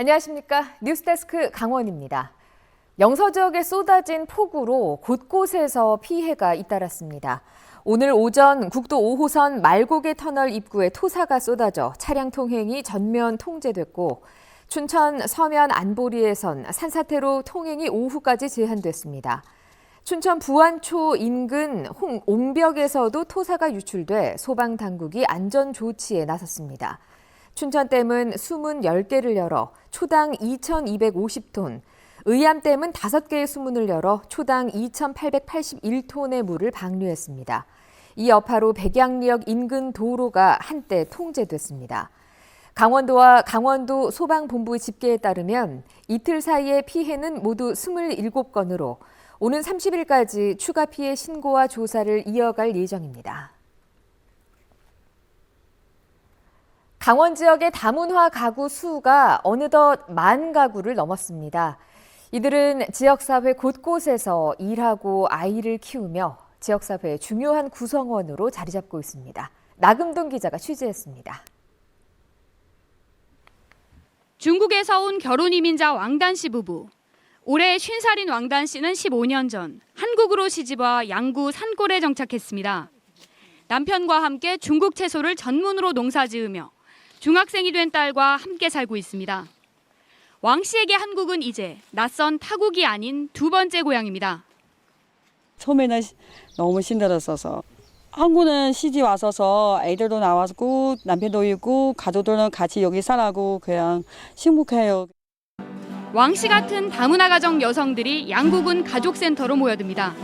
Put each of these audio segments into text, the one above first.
안녕하십니까. 뉴스데스크 강원입니다. 영서 지역에 쏟아진 폭우로 곳곳에서 피해가 잇따랐습니다. 오늘 오전 국도 5호선 말고개 터널 입구에 토사가 쏟아져 차량 통행이 전면 통제됐고 춘천 서면 안보리에선 산사태로 통행이 오후까지 제한됐습니다. 춘천 부안초 인근 옹벽에서도 토사가 유출돼 소방당국이 안전조치에 나섰습니다. 춘천댐은 수문 10개를 열어 초당 2,250톤, 의암댐은 5개의 수문을 열어 초당 2,881톤의 물을 방류했습니다. 이 여파로 백양리역 인근 도로가 한때 통제됐습니다. 강원도와 강원도 소방본부 집계에 따르면 이틀 사이의 피해는 모두 27건으로 오는 30일까지 추가 피해 신고와 조사를 이어갈 예정입니다. 강원 지역의 다문화 가구 수가 어느덧 10,000가구를 넘었습니다. 이들은 지역사회 곳곳에서 일하고 아이를 키우며 지역사회의 중요한 구성원으로 자리 잡고 있습니다. 나금동 기자가 취재했습니다. 중국에서 온 결혼 이민자 왕단 씨 부부. 올해 50살인 왕단 씨는 15년 전 한국으로 시집와 양구 산골에 정착했습니다. 남편과 함께 중국 채소를 전문으로 농사지으며 중학생이 된 딸과 함께 살고 있습니다. 왕 씨에게 한국은 이제 낯선 타국이 아닌 두 번째 고향입니다. 처음에는 너무 힘들었어서 한국은 시집 와서서 애들도 나왔고 남편도 있고 가족들은 같이 여기 살아고 그냥 행복해요. 왕 씨 같은 다문화 가정 여성들이 양국은 가족센터로 모여듭니다.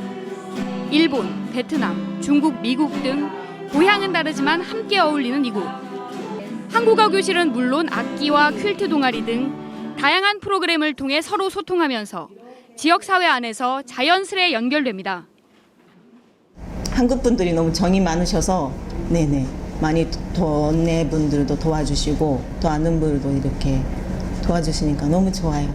일본, 베트남, 중국, 미국 등 고향은 다르지만 함께 어울리는 이곳. 한국어 교실은 물론 악기와 퀼트 동아리 등 다양한 프로그램을 통해 서로 소통하면서 지역사회 안에서 자연스레 연결됩니다. 한국 분들이 너무 정이 많으셔서 많이 동네 분들도 도와주시고 또 아는 분들도 이렇게 도와주시니까 너무 좋아요.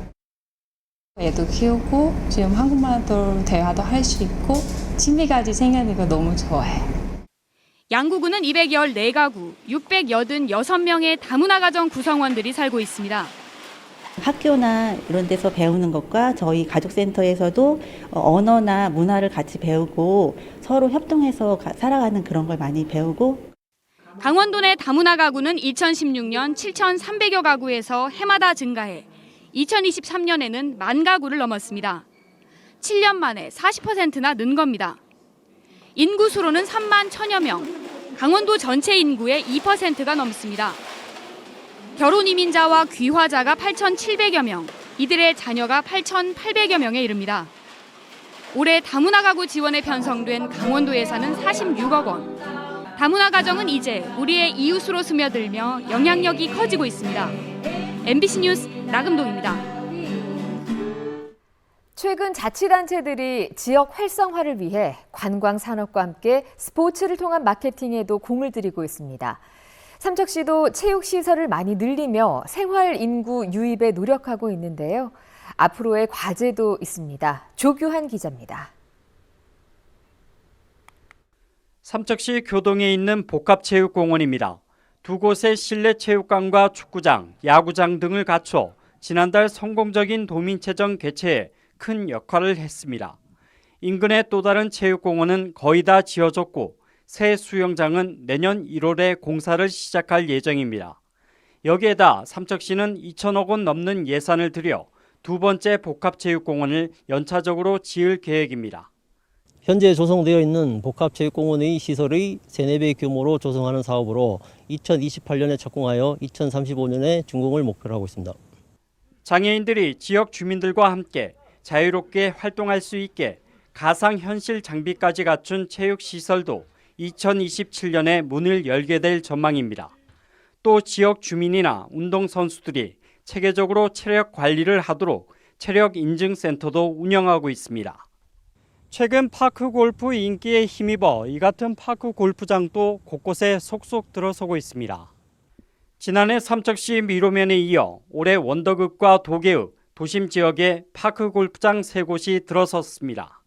애도 키우고 지금 한국말도 대화도 할 수 있고 취미까지 생기니까 너무 좋아요. 양구군은 214가구, 686명의 다문화 가정 구성원들이 살고 있습니다. 학교나 이런 데서 배우는 것과 저희 가족센터에서도 언어나 문화를 같이 배우고 서로 협동해서 살아가는 그런 걸 많이 배우고. 강원도 내 다문화 가구는 2016년 7,300여 가구에서 해마다 증가해 2023년에는 10,000가구를 넘었습니다. 7년 만에 40%나 는 겁니다. 인구수로는 31,000여 명, 강원도 전체 인구의 2%가 넘습니다. 결혼 이민자와 귀화자가 8,700여 명, 이들의 자녀가 8,800여 명에 이릅니다. 올해 다문화 가구 지원에 편성된 강원도 예산은 46억 원. 다문화 가정은 이제 우리의 이웃으로 스며들며 영향력이 커지고 있습니다. MBC 뉴스 나금동입니다. 최근 자치단체들이 지역 활성화를 위해 관광 산업과 함께 스포츠를 통한 마케팅에도 공을 들이고 있습니다. 삼척시도 체육시설을 많이 늘리며 생활 인구 유입에 노력하고 있는데요. 앞으로의 과제도 있습니다. 조규환 기자입니다. 삼척시 교동에 있는 복합체육공원입니다. 두 곳의 실내 체육관과 축구장, 야구장 등을 갖춰 지난달 성공적인 도민체전 개최에 큰 역할을 했습니다. 인근의 또 다른 체육공원은 거의 다 지어졌고 새 수영장은 내년 1월에 공사를 시작할 예정입니다. 여기에다 삼척시는 2천억 원 넘는 예산을 들여 두 번째 복합체육공원을 연차적으로 지을 계획입니다. 현재 조성되어 있는 복합체육공원의 시설의 3, 4배 규모로 조성하는 사업으로 2028년에 착공하여 2035년에 준공을 목표로 하고 있습니다. 장애인들이 지역 주민들과 함께 자유롭게 활동할 수 있게 가상현실 장비까지 갖춘 체육시설도 2027년에 문을 열게 될 전망입니다. 또 지역 주민이나 운동선수들이 체계적으로 체력 관리를 하도록 체력인증센터도 운영하고 있습니다. 최근 파크골프 인기에 힘입어 이 같은 파크골프장도 곳곳에 속속 들어서고 있습니다. 지난해 삼척시 미로면에 이어 올해 원더극과 도계읍, 도심 지역에 파크골프장 3곳이 들어섰습니다.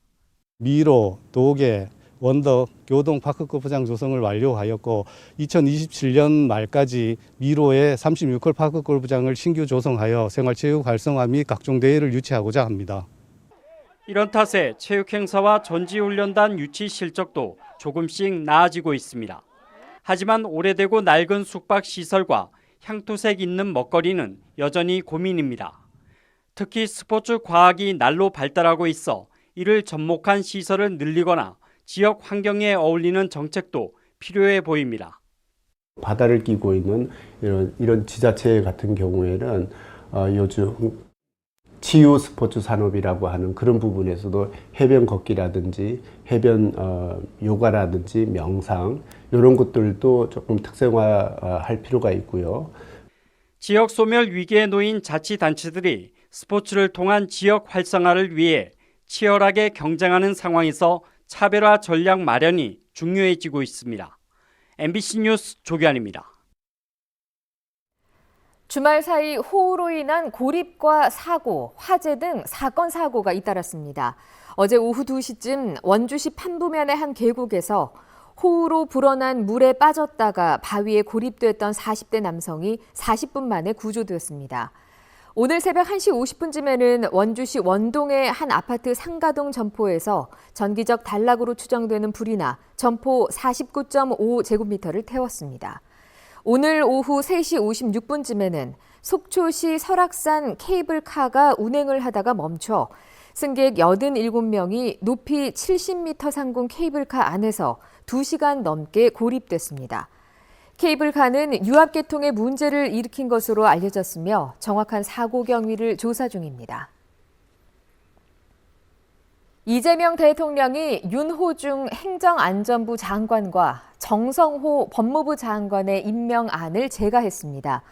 미로, 도계, 원덕 교동파크골프장 조성을 완료하였고 2027년 말까지 미로에 36홀 파크골프장을 신규 조성하여 생활체육 활성화 및 각종 대회를 유치하고자 합니다. 이런 탓에 체육행사와 전지훈련단 유치 실적도 조금씩 나아지고 있습니다. 하지만 오래되고 낡은 숙박시설과 향토색 있는 먹거리는 여전히 고민입니다. 특히 스포츠 과학이 날로 발달하고 있어 이를 접목한 시설을 늘리거나 지역 환경에 어울리는 정책도 필요해 보입니다. 바다를 끼고 있는 이런 지자체 같은 경우에는 요즘 치유 스포츠 산업이라고 하는 그런 부분에서도 해변 걷기라든지 해변 요가라든지 명상 이런 것들도 조금 특성화할 필요가 있고요. 지역 소멸 위기에 놓인 자치단체들이 스포츠를 통한 지역 활성화를 위해 치열하게 경쟁하는 상황에서 차별화 전략 마련이 중요해지고 있습니다. MBC 뉴스 조규환입니다. 주말 사이 호우로 인한 고립과 사고, 화재 등 사건 사고가 잇따랐습니다. 어제 오후 2시쯤 원주시 판부면의 한 계곡에서 호우로 불어난 물에 빠졌다가 바위에 고립됐던 40대 남성이 40분 만에 구조되었습니다. 오늘 새벽 1시 50분쯤에는 원주시 원동의 한 아파트 상가동 점포에서 전기적 단락으로 추정되는 불이 나 점포 49.5제곱미터를 태웠습니다. 오늘 오후 3시 56분쯤에는 속초시 설악산 케이블카가 운행을 하다가 멈춰 승객 87명이 높이 70m 상공 케이블카 안에서 2시간 넘게 고립됐습니다. 케이블카는 유압계통에 문제를 일으킨 것으로 알려졌으며 정확한 사고 경위를 조사 중입니다. 이재명 대통령이 윤호중 행정안전부 장관과 정성호 법무부 장관의 임명안을 제거했습니다.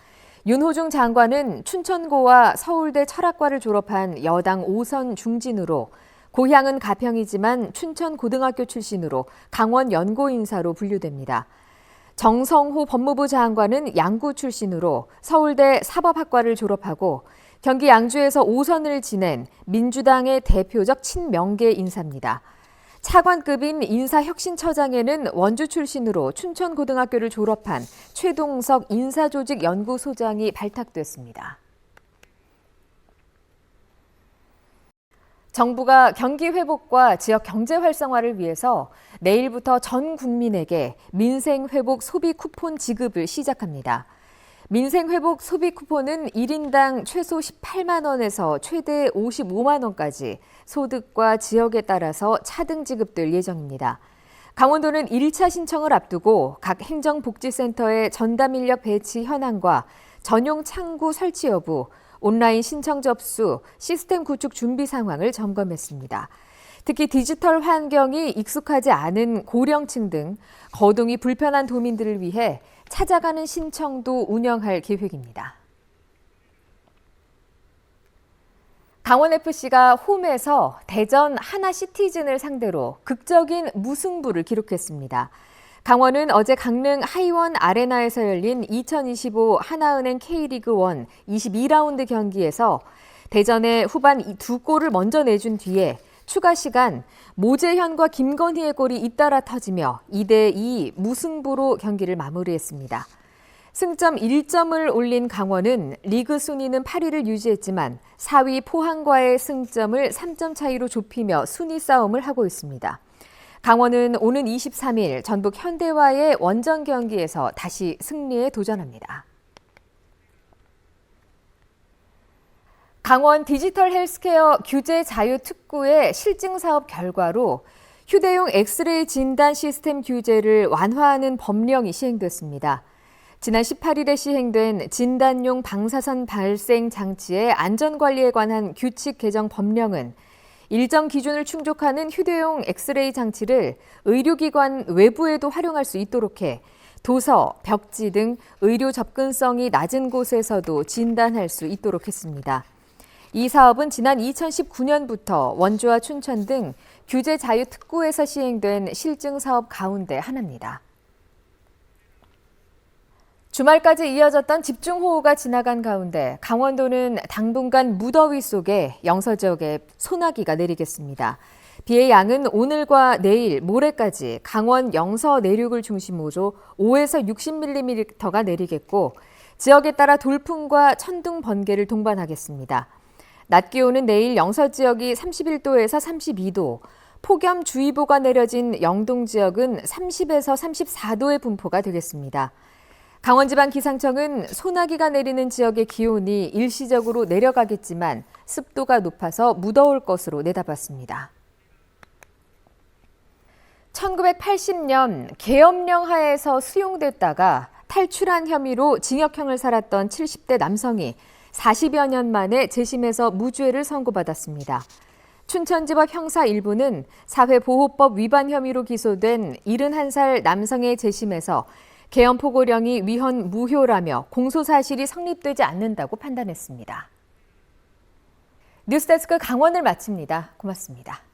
윤호중 장관은 춘천고와 서울대 철학과를 졸업한 여당 5선 중진으로 고향은 가평이지만 춘천고등학교 출신으로 강원 연고인사로 분류됩니다. 정성호 법무부 장관은 양구 출신으로 서울대 사법학과를 졸업하고 경기 양주에서 5선을 지낸 민주당의 대표적 친명계 인사입니다. 차관급인 인사혁신처장에는 원주 출신으로 춘천고등학교를 졸업한 최동석 인사조직연구소장이 발탁됐습니다. 정부가 경기 회복과 지역 경제 활성화를 위해서 내일부터 전 국민에게 민생회복 소비 쿠폰 지급을 시작합니다. 민생회복 소비 쿠폰은 1인당 최소 18만 원에서 최대 55만 원까지 소득과 지역에 따라서 차등 지급될 예정입니다. 강원도는 1차 신청을 앞두고 각 행정복지센터의 전담 인력 배치 현황과 전용 창구 설치 여부, 온라인 신청 접수, 시스템 구축 준비 상황을 점검했습니다. 특히 디지털 환경이 익숙하지 않은 고령층 등 거동이 불편한 도민들을 위해 찾아가는 신청도 운영할 계획입니다. 강원FC가 홈에서 대전 하나시티즌을 상대로 극적인 무승부를 기록했습니다. 강원은 어제 강릉 하이원 아레나에서 열린 2025 하나은행 K리그1 22라운드 경기에서 대전의 후반 2골을 먼저 내준 뒤에 추가 시간 모재현과 김건희의 골이 잇따라 터지며 2대2 무승부로 경기를 마무리했습니다. 승점 1점을 올린 강원은 리그 순위는 8위를 유지했지만 4위 포항과의 승점을 3점 차이로 좁히며 순위 싸움을 하고 있습니다. 강원은 오는 23일 전북 현대와의 원정 경기에서 다시 승리에 도전합니다. 강원 디지털 헬스케어 규제 자유 특구의 실증 사업 결과로 휴대용 엑스레이 진단 시스템 규제를 완화하는 법령이 시행됐습니다. 지난 18일에 시행된 진단용 방사선 발생 장치의 안전관리에 관한 규칙 개정 법령은 일정 기준을 충족하는 휴대용 엑스레이 장치를 의료기관 외부에도 활용할 수 있도록 해 도서, 벽지 등 의료 접근성이 낮은 곳에서도 진단할 수 있도록 했습니다. 이 사업은 지난 2019년부터 원주와 춘천 등 규제 자유 특구에서 시행된 실증 사업 가운데 하나입니다. 주말까지 이어졌던 집중호우가 지나간 가운데 강원도는 당분간 무더위 속에 영서 지역에 소나기가 내리겠습니다. 비의 양은 오늘과 내일, 모레까지 강원 영서 내륙을 중심으로 5에서 60mm가 내리겠고 지역에 따라 돌풍과 천둥, 번개를 동반하겠습니다. 낮 기온은 내일 영서 지역이 31도에서 32도, 폭염주의보가 내려진 영동 지역은 30에서 34도의 분포가 되겠습니다. 강원지방기상청은 소나기가 내리는 지역의 기온이 일시적으로 내려가겠지만 습도가 높아서 무더울 것으로 내다봤습니다. 1980년 계엄령 하에서 수용됐다가 탈출한 혐의로 징역형을 살았던 70대 남성이 40여 년 만에 재심에서 무죄를 선고받았습니다. 춘천지법 형사 1부는 사회보호법 위반 혐의로 기소된 71살 남성의 재심에서 계엄 포고령이 위헌 무효라며 공소사실이 성립되지 않는다고 판단했습니다. 뉴스데스크 강원을 마칩니다. 고맙습니다.